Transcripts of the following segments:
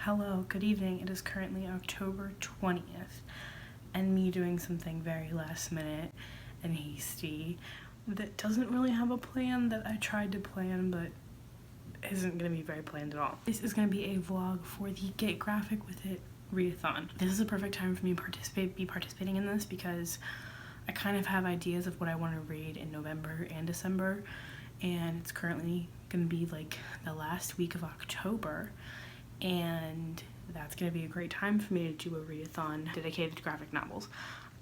Hello, good evening. It is currently October 20th, and me doing something very last minute and hasty that doesn't really have a plan that I tried to plan but isn't going to be very planned at all. This is going to be a vlog for the Get Graphic With It readathon. This is a perfect time for me to be participating in this because I kind of have ideas of what I want to read in November and December, and it's currently going to be like the last week of October. And that's going to be a great time for me to do a readathon dedicated to graphic novels.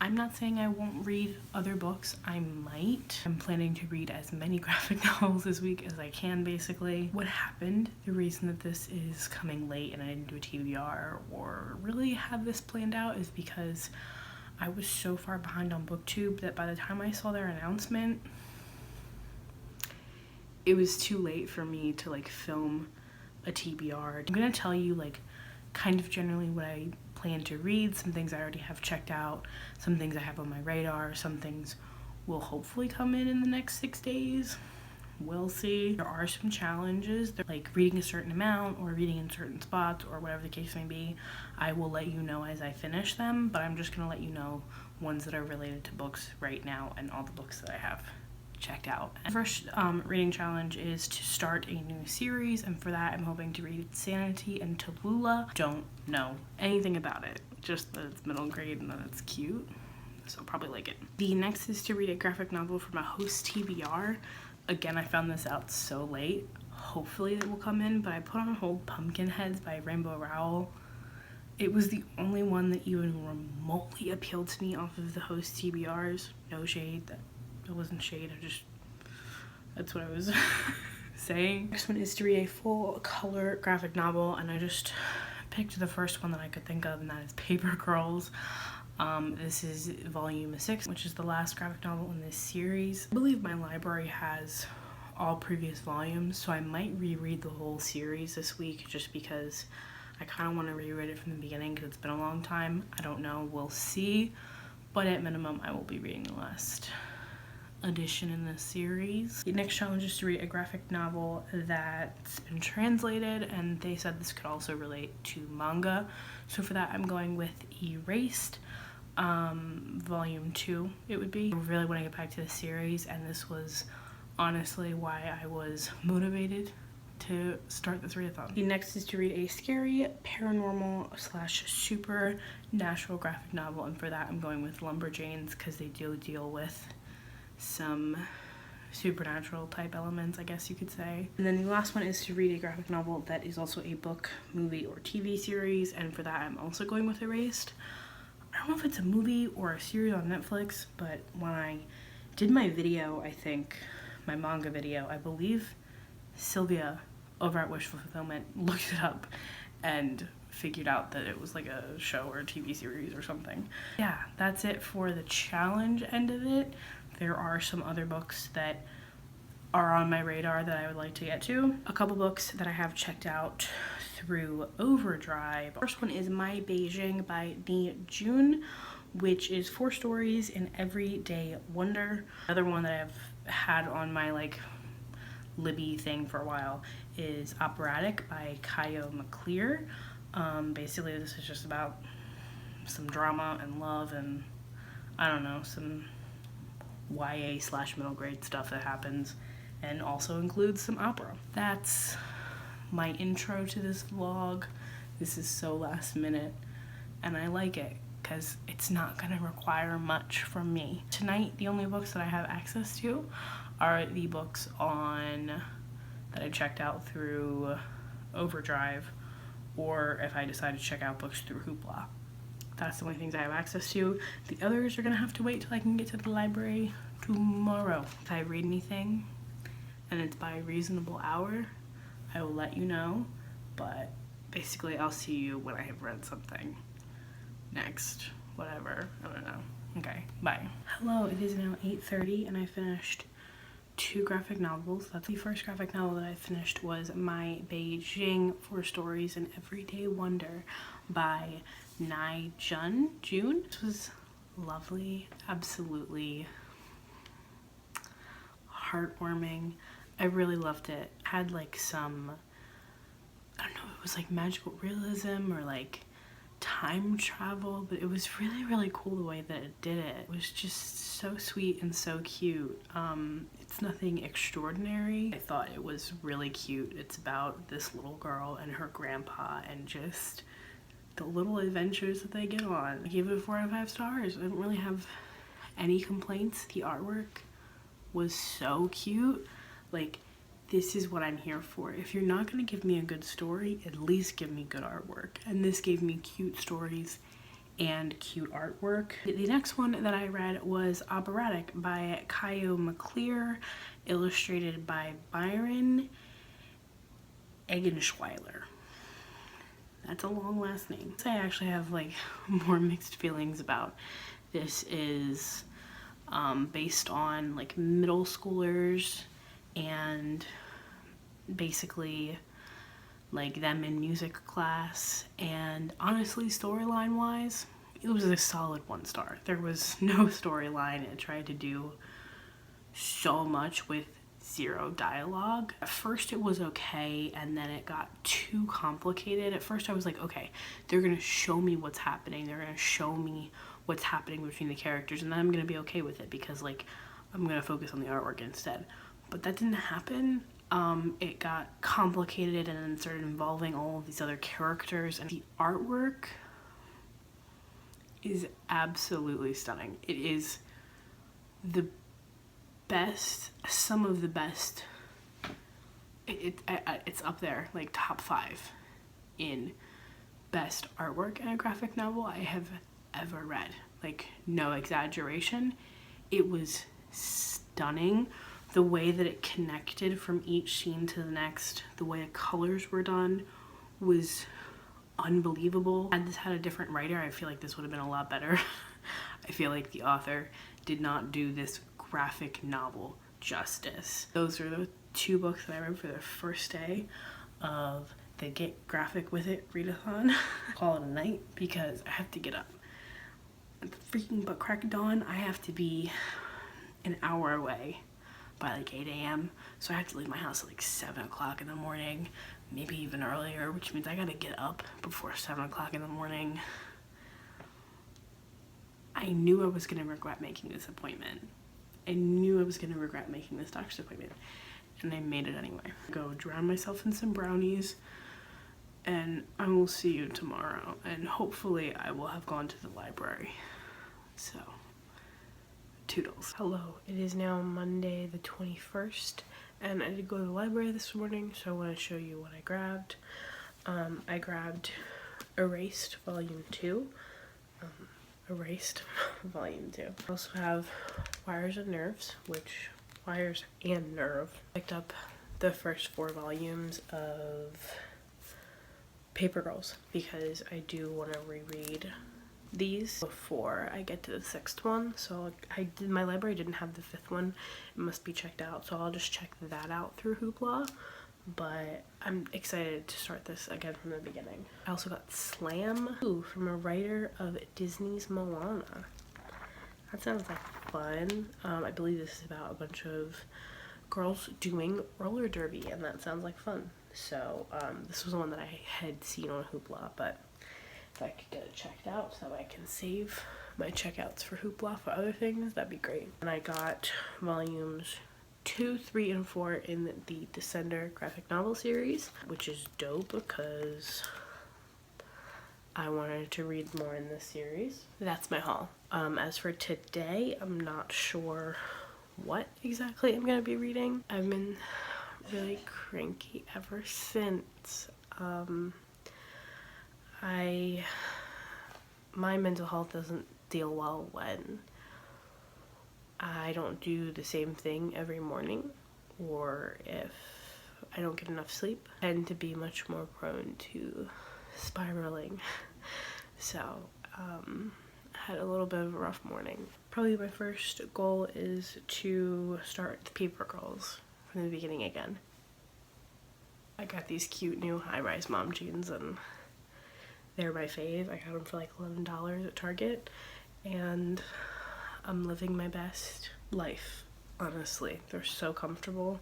I'm not saying I won't read other books. I might. I'm planning to read as many graphic novels this week as I can, basically. What happened, the reason that this is coming late and I didn't do a TBR or really have this planned out, is because I was so far behind on BookTube that by the time I saw their announcement, it was too late for me to film a TBR. I'm gonna tell you kind of generally what I plan to read, some things I already have checked out, some things I have on my radar, some things will hopefully come in the next 6 days. We'll see. There are some challenges. They're like reading a certain amount or reading in certain spots or whatever the case may be. I will let you know as I finish them, but I'm just gonna let you know ones that are related to books right now and all the books that I have checked out. The first reading challenge is to start a new series, and for that I'm hoping to read Sanity and Tallulah. Don't know anything about it, just that it's middle grade and that it's cute, so I'll probably like it. The next is to read a graphic novel from a host TBR. Again, I found this out so late. Hopefully it will come in, but I put on hold Pumpkinheads by Rainbow Rowell. It was the only one that even remotely appealed to me off of the host TBRs. No shade. It wasn't shade, that's what I was saying. Next one is to read a full color graphic novel, and I just picked the first one that I could think of, and that is Paper Girls. This is volume 6, which is the last graphic novel in this series. I believe my library has all previous volumes, so I might reread the whole series this week just because I kind of want to reread it from the beginning because it's been a long time. I don't know, we'll see, but at minimum I will be reading the last edition in this series. The next challenge is to read a graphic novel that's been translated, and they said this could also relate to manga, so for that I'm going with Erased, volume 2 it would be. I really want to get back to the series, and this was honestly why I was motivated to start this readathon. The next is to read a scary paranormal / supernatural graphic novel, and for that I'm going with Lumberjanes because they do deal with some supernatural type elements, I guess you could say. And then the last one is to read a graphic novel that is also a book, movie, or TV series, and for that I'm also going with Erased. I don't know if it's a movie or a series on Netflix, but when I did my video, I think, my manga video, I believe Sylvia over at Wish Fulfillment looked it up and figured out that it was like a show or a TV series or something. Yeah, that's it for the challenge end of it. There are some other books that are on my radar that I would like to get to. A couple books that I have checked out through Overdrive. First one is My Beijing by Ni Jun, which is 4 stories in everyday wonder. Another one that I've had on my Libby thing for a while is Operatic by Kayo McClear. Basically this is just about some drama and love and I don't know, some YA / middle grade stuff that happens, and also includes some opera. That's my intro to this vlog. This is so last minute, and I like it because it's not gonna require much from me. Tonight, the only books that I have access to are the books that I checked out through Overdrive, or if I decide to check out books through Hoopla. That's the only things I have access to. The others are gonna have to wait till I can get to the library tomorrow. If I read anything and it's by a reasonable hour, I will let you know, but basically I'll see you when I have read something next, whatever, I don't know. Okay, bye. Hello, it is now 8:30 and I finished 2 graphic novels. That's the first graphic novel that I finished was My Beijing 4 Stories in Everyday Wonder by Ni Jun. This was lovely, absolutely heartwarming. I really loved it. Had some I don't know if it was like magical realism or like time travel, but it was really, really cool the way that it did it. It was just so sweet and so cute. It's nothing extraordinary. I thought it was really cute. It's about this little girl and her grandpa and just the little adventures that they get on. I gave it 4 out of 5 stars. I don't really have any complaints. The artwork was so cute. Like, this is what I'm here for. If you're not gonna give me a good story, at least give me good artwork. And this gave me cute stories and cute artwork. The next one that I read was Operatic by Kyle McClear, illustrated by Byron Eggenschweiler. That's a long last name. I actually have like more mixed feelings about. This is based on like middle schoolers and basically like them in music class, and honestly, storyline wise, it was a solid 1 star. There was no storyline. It tried to do so much with 0 dialogue. At first it was okay, and then it got too complicated. At first I was like, okay, they're gonna show me what's happening, they're gonna show me what's happening between the characters, and then I'm gonna be okay with it because like I'm gonna focus on the artwork instead. But that didn't happen. It got complicated and then started involving all of these other characters, and the artwork is absolutely stunning. It is the best, some of the best. It's up there, like top 5 in best artwork in a graphic novel I have ever read. Like, no exaggeration. It was stunning. The way that it connected from each scene to the next, the way the colors were done was unbelievable. Had this had a different writer, I feel like this would have been a lot better. I feel like the author did not do this graphic novel justice. Those are the 2 books that I read for the first day of the Get Graphic With It readathon. Call it a night because I have to get up at the freaking butt crack of dawn. I have to be an hour away by like 8 a.m. So I have to leave my house at like 7 o'clock in the morning, maybe even earlier, which means I gotta get up before 7 o'clock in the morning. I knew I was gonna regret making this appointment. I knew I was gonna regret making this doctor's appointment, and I made it anyway. Go drown myself in some brownies, and I will see you tomorrow, and hopefully I will have gone to the library. So, toodles. Hello, it is now Monday the 21st, and I did go to the library this morning, so I want to show you what I grabbed. I grabbed Erased Volume 2. Erased Volume 2. I also have Wires and Nerves, which Wires and Nerve. Picked up the first 4 volumes of Paper Girls because I do want to reread these before I get to the 6th one. So my library didn't have the 5th one. It must be checked out, so I'll just check that out through Hoopla. But I'm excited to start this again from the beginning. I also got Slam from a writer of Disney's Moana. That sounds like fun. I believe this is about a bunch of girls doing roller derby, and that sounds like fun. So this was the one that I had seen on Hoopla, but if I could get it checked out so I can save my checkouts for Hoopla for other things, that'd be great. And I got volumes 2, 3, and 4 in the Descender graphic novel series, which is dope because I wanted to read more in this series. That's my haul. As for today, I'm not sure what exactly I'm gonna be reading. I've been really cranky ever since. My mental health doesn't deal well when I don't do the same thing every morning, or if I don't get enough sleep. I tend to be much more prone to spiraling. So I had a little bit of a rough morning. Probably my first goal is to start the Paper Girls from the beginning again. I got these cute new high-rise mom jeans, and they're my fave. I got them for like $11 at Target, and I'm living my best life, honestly. They're so comfortable.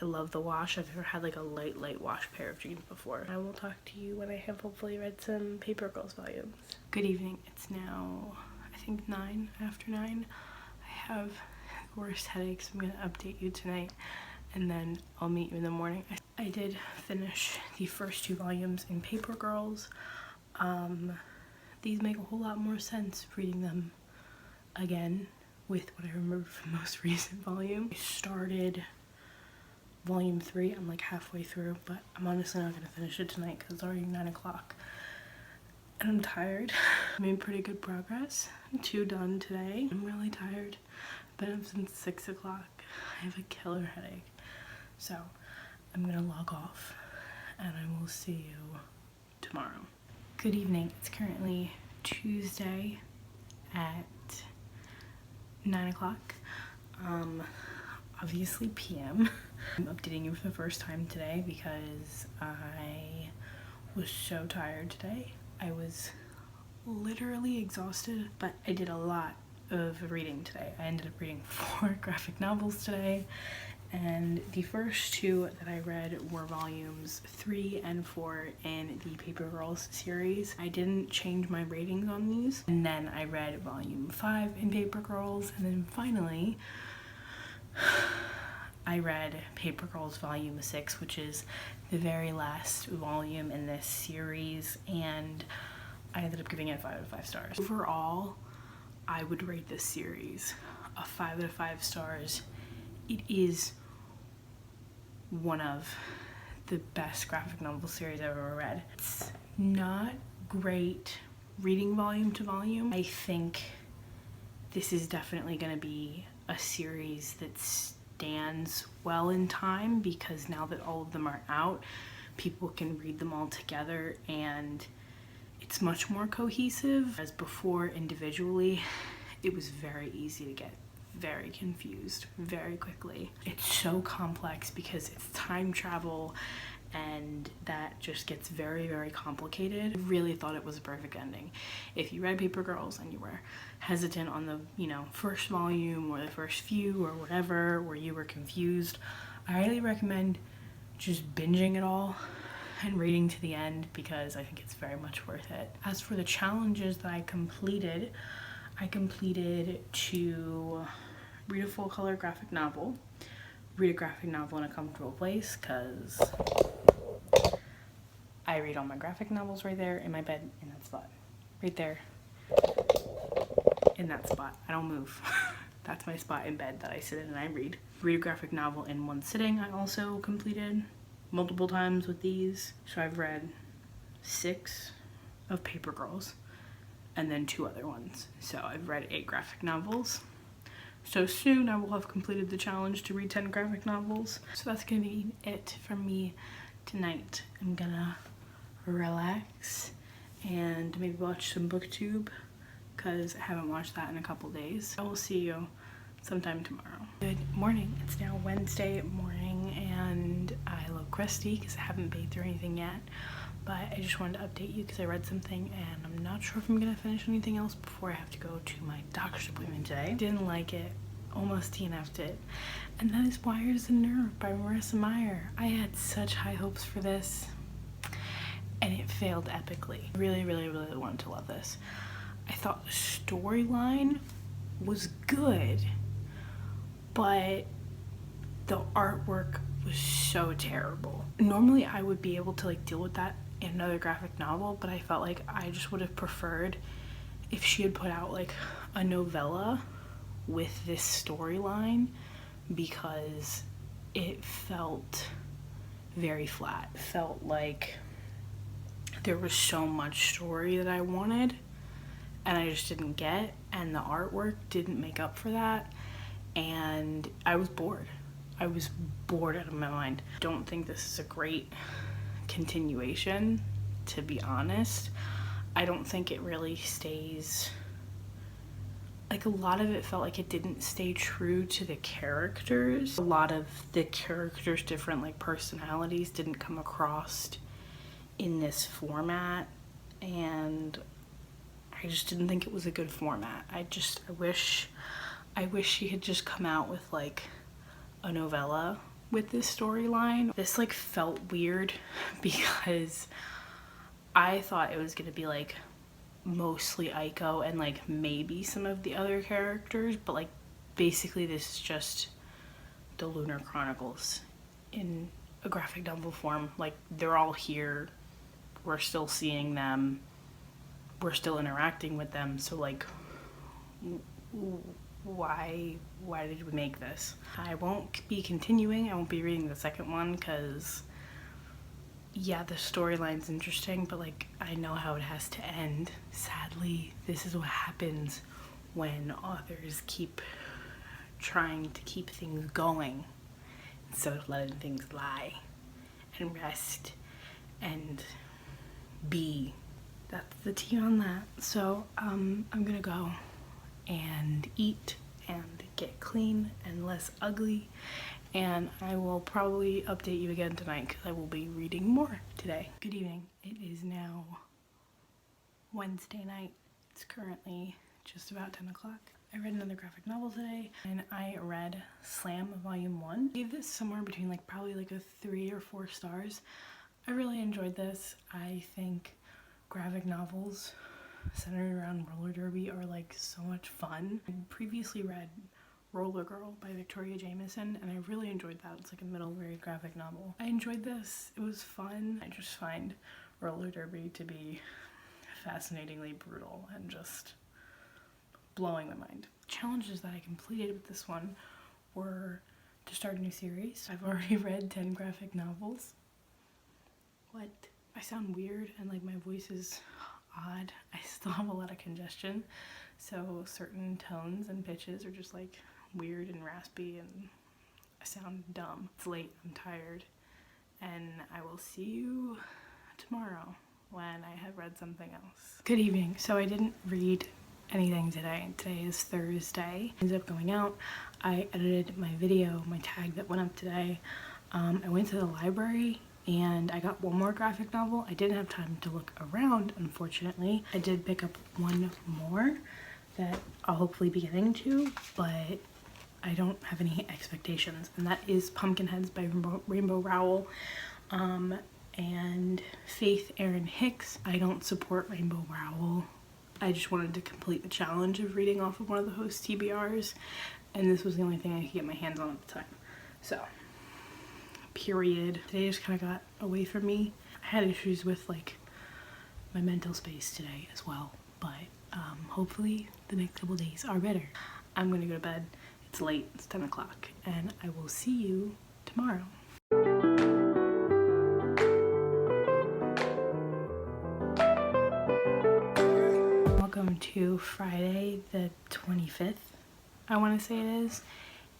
I love the wash. I've never had like a light wash pair of jeans before. I will talk to you when I have hopefully read some Paper Girls volumes. Good evening. It's now, I think, after 9. I have the worst headaches. I'm gonna update you tonight and then I'll meet you in the morning. I did finish the first 2 volumes in Paper Girls. These make a whole lot more sense reading them again with what I remember from the most recent volume. I started volume 3, I'm like halfway through, but I'm honestly not gonna finish it tonight because it's already 9 o'clock and I'm tired. I made pretty good progress. 2 done today. I'm really tired. I've been up since 6 o'clock. I have a killer headache. So I'm gonna log off and I will see you tomorrow. Good evening. It's currently Tuesday at 9 o'clock. Obviously PM. I'm updating you for the first time today because I was so tired today. I was literally exhausted, but I did a lot of reading today. I ended up reading 4 graphic novels today, and the first 2 that I read were volumes 3 and 4 in the Paper Girls series. I didn't change my ratings on these, and then I read volume 5 in Paper Girls, and then finally I read Paper Girls volume 6, which is the very last volume in this series, and I ended up giving it 5 out of 5 stars. Overall, I would rate this series a 5 out of 5 stars. It is one of the best graphic novel series I've ever read. It's not great reading volume to volume. I think this is definitely going to be a series that stands well in time because now that all of them are out, people can read them all together and it's much more cohesive. As before, individually, it was very easy to get very confused very quickly. It's so complex because it's time travel and that just gets very, very complicated. I really thought it was a perfect ending. If you read Paper Girls and you were hesitant on the, first volume or the first few or whatever, where you were confused, I highly recommend just binging it all and reading to the end because I think it's very much worth it. As for the challenges that I completed to read a full color graphic novel, read a graphic novel in a comfortable place, because I read all my graphic novels right there in my bed in that spot. Right there in that spot. I don't move. That's my spot in bed that I sit in and I read. Read a graphic novel in one sitting I also completed multiple times with these. So I've read 6 of Paper Girls and then 2 other ones. So I've read 8 graphic novels. So soon I will have completed the challenge to read 10 graphic novels. So that's gonna be it from me tonight. I'm gonna relax and maybe watch some booktube because I haven't watched that in a couple days. I will see you sometime tomorrow. Good morning. It's now Wednesday morning and I look crusty because I haven't bathed or anything yet. But I just wanted to update you because I read something and I'm not sure if I'm gonna finish anything else before I have to go to my doctor's appointment today. Didn't like it, almost DNF'd it. And that is Wires and Nerve by Marissa Meyer. I had such high hopes for this and it failed epically. Really, really, really wanted to love this. I thought the storyline was good, but the artwork was so terrible. Normally I would be able to deal with that in another graphic novel, but I felt like I just would have preferred if she had put out a novella with this storyline because it felt very flat. It felt like there was so much story that I wanted and I just didn't get, and the artwork didn't make up for that, and I was bored. I was bored out of my mind. Don't think this is a great continuation, to be honest. I don't think it really stays, a lot of it felt like it didn't stay true to the characters. A lot of the characters' different personalities didn't come across in this format, and I just didn't think it was a good format. I wish she had just come out with a novella with this storyline. This like felt weird because I thought it was gonna be like mostly Aiko and like maybe some of the other characters, but like basically this is just the Lunar Chronicles in a graphic novel form. Like they're all here, we're still seeing them, we're still interacting with them, so like why did we make this? I won't be continuing, I won't be reading the second one because yeah, the storyline's interesting, but like I know how it has to end. Sadly, this is what happens when authors keep trying to keep things going instead of letting things lie and rest and be. That's the tea on that. So I'm gonna go and eat and get clean and less ugly, and I will probably update you again tonight because I will be reading more today. Good evening. It is now Wednesday night. It's currently just about 10 o'clock. I read another graphic novel today, and I read Slam Volume 1. I gave this somewhere between like probably like a 3 or 4 stars. I really enjoyed this. I think graphic novels centered around roller derby are like so much fun. I previously read Roller Girl by Victoria Jameson, and I really enjoyed that. It's like a middle grade graphic novel. I enjoyed this. It was fun. I just find roller derby to be fascinatingly brutal and just blowing my mind. Challenges that I completed with this one were to start a new series. I've already read 10 graphic novels. What? I sound weird and like my voice is odd. I still have a lot of congestion, so certain tones and pitches are just like weird and raspy and I sound dumb. It's late, I'm tired, and I will see you tomorrow when I have read something else. Good evening. So I didn't read anything today. Today is Thursday. I ended up going out. I edited my video, my tag that went up today. I went to the library and I got one more graphic novel. I didn't have time to look around, unfortunately. I did pick up one more that I'll hopefully be getting to, but I don't have any expectations, and that is Pumpkinheads by Rainbow Rowell and Faith Erin Hicks. I don't support Rainbow Rowell. I just wanted to complete the challenge of reading off of one of the host TBRs, and this was the only thing I could get my hands on at the time. So, period. Today just kind of got away from me. I had issues with like my mental space today as well, but hopefully the next couple days are better. I'm gonna go to bed. It's late, it's 10 o'clock, and I will see you tomorrow. Welcome to Friday the 25th, I want to say it is.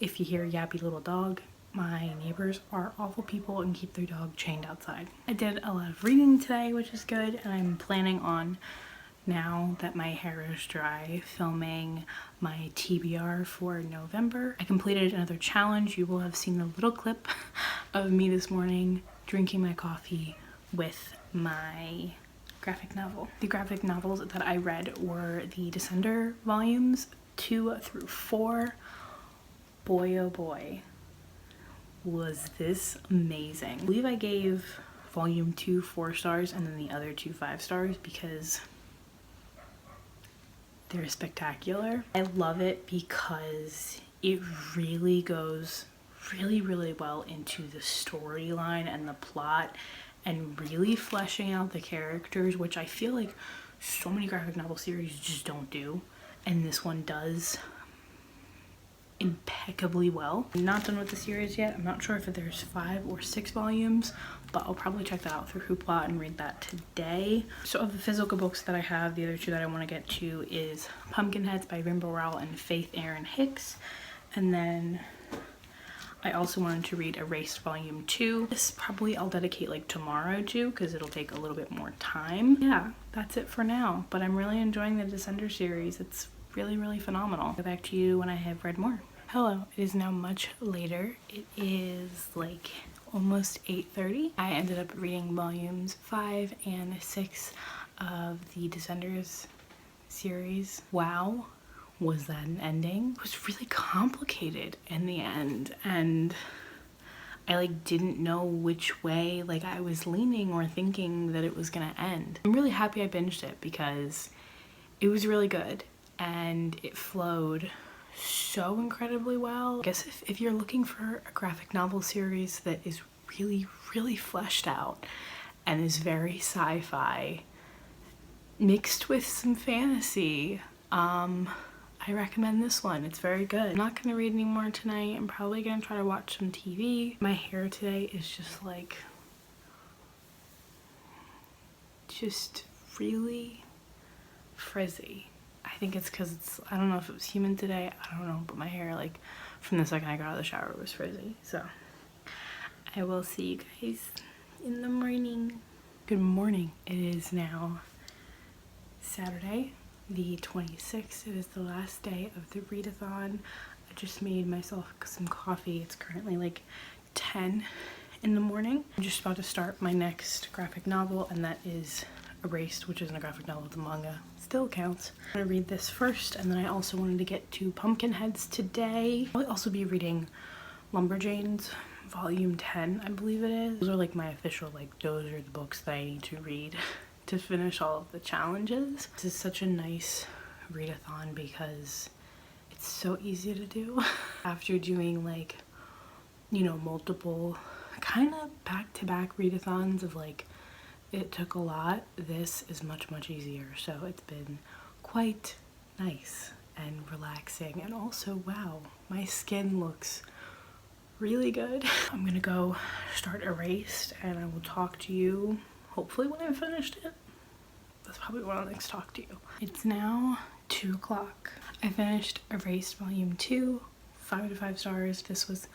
If you hear yappy little dog, my neighbors are awful people and keep their dog chained outside. I did a lot of reading today, which is good, and I'm planning on, now that my hair is dry, filming my TBR for November. I completed another challenge. You will have seen a little clip of me this morning drinking my coffee with my graphic novel. The graphic novels that I read were the Descender volumes 2 through 4. Boy oh boy, was this amazing. I believe I gave volume 2 4 stars and then the other 2 5 stars because they're spectacular. I love it because it really goes really well into the storyline and the plot and really fleshing out the characters, which I feel like so many graphic novel series just don't do, and this one does impeccably well. I'm not done with the series yet. I'm not sure if there's 5 or 6 volumes, but I'll probably check that out through Hoopla and read that today. So of the physical books that I have, the other 2 that I want to get to is Pumpkinheads by Rainbow Rowell and Faith Erin Hicks, and then I also wanted to read Erased Volume 2. This probably I'll dedicate like tomorrow to because it'll take a little bit more time. Yeah, that's it for now, but I'm really enjoying the Descender series. It's really phenomenal. I'll get back to you when I have read more. Hello, it is now much later. It is like almost 8:30. I ended up reading volumes 5 and 6 of the Descenders series. Wow, was that an ending? It was really complicated in the end, and I like didn't know which way like I was leaning or thinking that it was gonna end. I'm really happy I binged it because it was really good and it flowed so incredibly well. I guess if you're looking for a graphic novel series that is really fleshed out and is very sci-fi mixed with some fantasy, I recommend this one. It's very good. I'm not gonna read anymore tonight. I'm probably gonna try to watch some TV. My hair today is just like, just really frizzy. I think it's because it's, I don't know if it was humid today, I don't know, but my hair, like, from the second I got out of the shower was frizzy. So I will see you guys in the morning. Good morning. It is now Saturday, the 26th. It is the last day of the readathon. I just made myself some coffee. It's currently like 10 in the morning. I'm just about to start my next graphic novel, and that is Erased, which isn't a graphic novel, it's a manga. Still counts. I'm gonna read this first, and then I also wanted to get to Pumpkinheads today. I'll also be reading Lumberjanes volume 10, I believe it is. Those are like my official, like, those are the books that I need to read to finish all of the challenges. This is such a nice readathon because it's so easy to do. After doing, like, you know, multiple kind of back-to-back readathons of like, it took a lot, this is much easier. So it's been quite nice and relaxing, and also, wow, my skin looks really good. I'm gonna go start Erased, and I will talk to you hopefully when I've finished it. That's probably when I'll next talk to you. It's now 2 o'clock. I finished Erased volume 2, 5 out of 5 stars. This was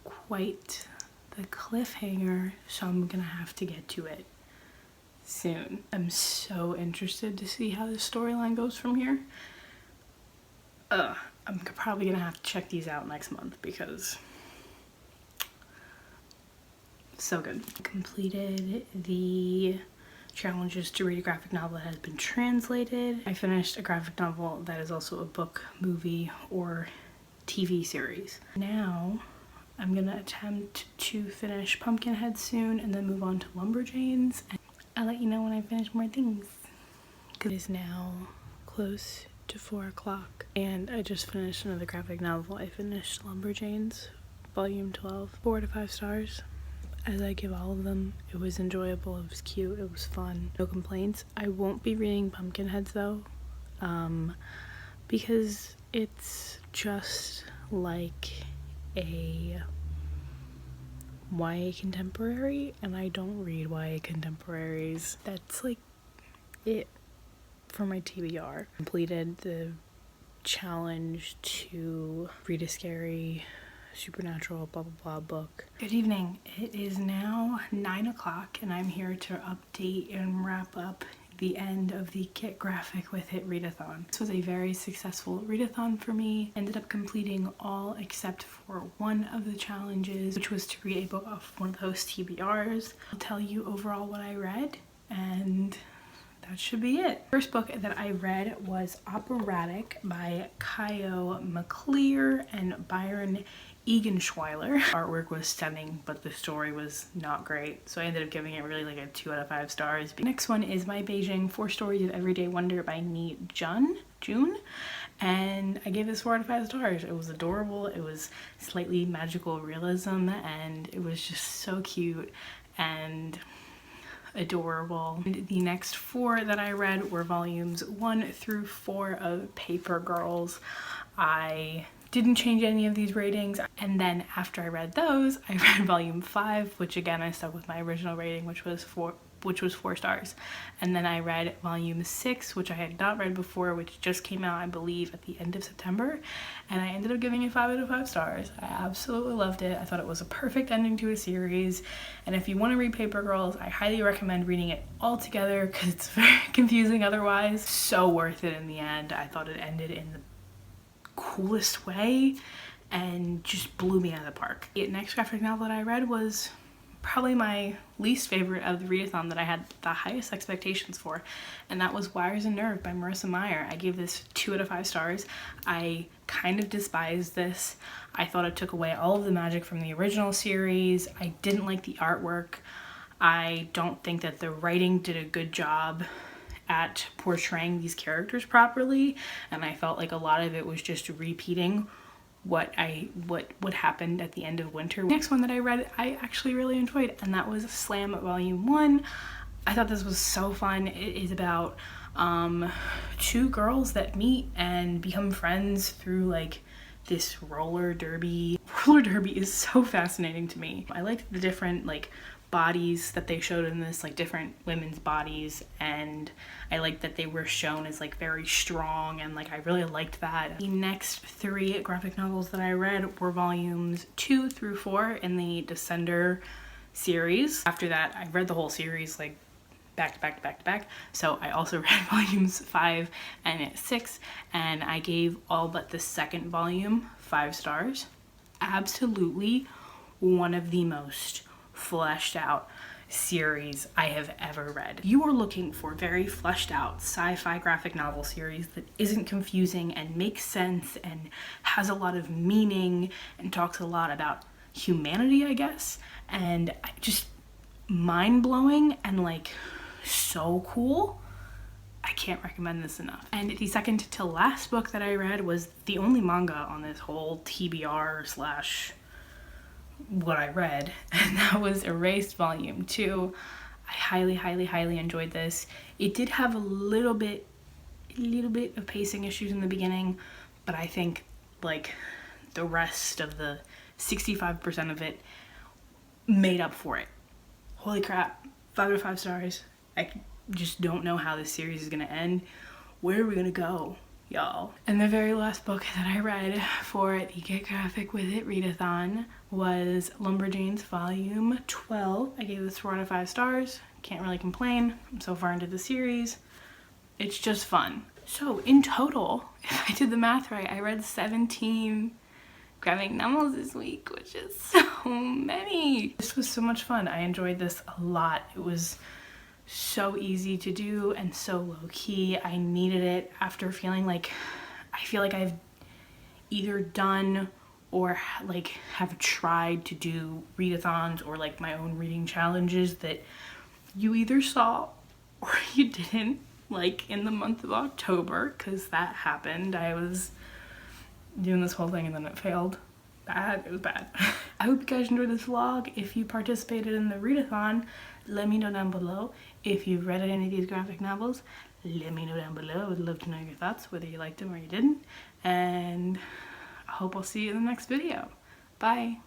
quite the cliffhanger, so I'm gonna have to get to it soon. I'm so interested to see how this storyline goes from here. I'm probably gonna have to check these out next month because so good. Completed the challenges to read a graphic novel that has been translated. I finished a graphic novel that is also a book, movie, or TV series. Now I'm gonna attempt to finish Pumpkinhead soon and then move on to Lumberjanes. I'll let you know when I finish more things. It is now close to 4 o'clock and I just finished another graphic novel. I finished Lumberjanes volume 12, 4 out of 5 stars. As I give all of them, it was enjoyable, it was cute, it was fun, no complaints. I won't be reading Pumpkinheads though, because it's just like a YA contemporary, and I don't read YA contemporaries. That's like it for my TBR. Completed the challenge to read a scary supernatural blah blah blah book. Good evening. It is now 9 o'clock and I'm here to update and wrap up the end of the Get Graphic With It readathon. This was a very successful readathon for me. Ended up completing all except for one of the challenges, which was to read a book off one of those TBRs. I'll tell you overall what I read, and that should be it. First book that I read was Operatic by Kyo McClear and Byron Egenschweiler. Artwork was stunning, but the story was not great, so I ended up giving it really like a 2 out of 5 stars. Next one is My Beijing 4 Stories of Everyday Wonder by Nee June, and I gave this 4 out of 5 stars. It was adorable, it was slightly magical realism, and it was just so cute and adorable. And the next 4 that I read were volumes 1 through 4 of Paper Girls. I didn't change any of these ratings, and then after I read those, I read volume 5, which again I stuck with my original rating, which was 4 stars. And then I read volume 6, which I had not read before, which just came out I believe at the end of September, and I ended up giving it 5 out of 5 stars. I absolutely loved it. I thought it was a perfect ending to a series, and if you want to read Paper Girls, I highly recommend reading it all together because it's very confusing otherwise. So worth it in the end. I thought it ended in the coolest way and just blew me out of the park. The next graphic novel that I read was probably my least favorite of the readathon that I had the highest expectations for, and that was Wires and Nerve by Marissa Meyer. I gave this 2 out of 5 stars. I kind of despised this. I thought it took away all of the magic from the original series. I didn't like the artwork. I don't think that the writing did a good job at portraying these characters properly, and I felt like a lot of it was just repeating what happened at the end of Winter. The next one that I read I actually really enjoyed, and that was Slam Volume 1. I thought this was so fun. It is about 2 girls that meet and become friends through like this roller derby. Roller derby is so fascinating to me. I liked the different like bodies that they showed in this, like different women's bodies, and I liked that they were shown as like very strong, and like I really liked that. The next 3 graphic novels that I read were volumes 2 through 4 in the Descender series. After that I read the whole series like back to back to back to back, so I also read volumes 5 and 6, and I gave all but the second volume 5 stars. Absolutely one of the most fleshed out series I have ever read. You are looking for very fleshed out sci-fi graphic novel series that isn't confusing and makes sense and has a lot of meaning and talks a lot about humanity, I guess, and just mind-blowing and like so cool. I can't recommend this enough. And the second to last book that I read was the only manga on this whole TBR slash what I read, and that was Erased Volume 2. I highly enjoyed this. It did have a little bit of pacing issues in the beginning, but I think like the rest of the 65% of it made up for it. Holy crap, 5 out of 5 stars. I just don't know how this series is gonna end. Where are we gonna go, y'all? And the very last book that I read for the Get Graphic With It readathon was Lumberjanes Volume 12. I gave this 4 out of 5 stars. Can't really complain. I'm so far into the series. It's just fun. So in total, if I did the math right, I read 17 graphic novels this week, which is so many. This was so much fun. I enjoyed this a lot. It was so easy to do and so low-key. I needed it after feeling like, I feel like I've either done or like have tried to do readathons or like my own reading challenges that you either saw or you didn't, like in the month of October, because that happened. I was doing this whole thing and then it failed. Bad. It was bad. I hope you guys enjoyed this vlog. If you participated in the readathon, let me know down below. If you've read any of these graphic novels, let me know down below. I would love to know your thoughts, whether you liked them or you didn't. And I hope I'll see you in the next video. Bye.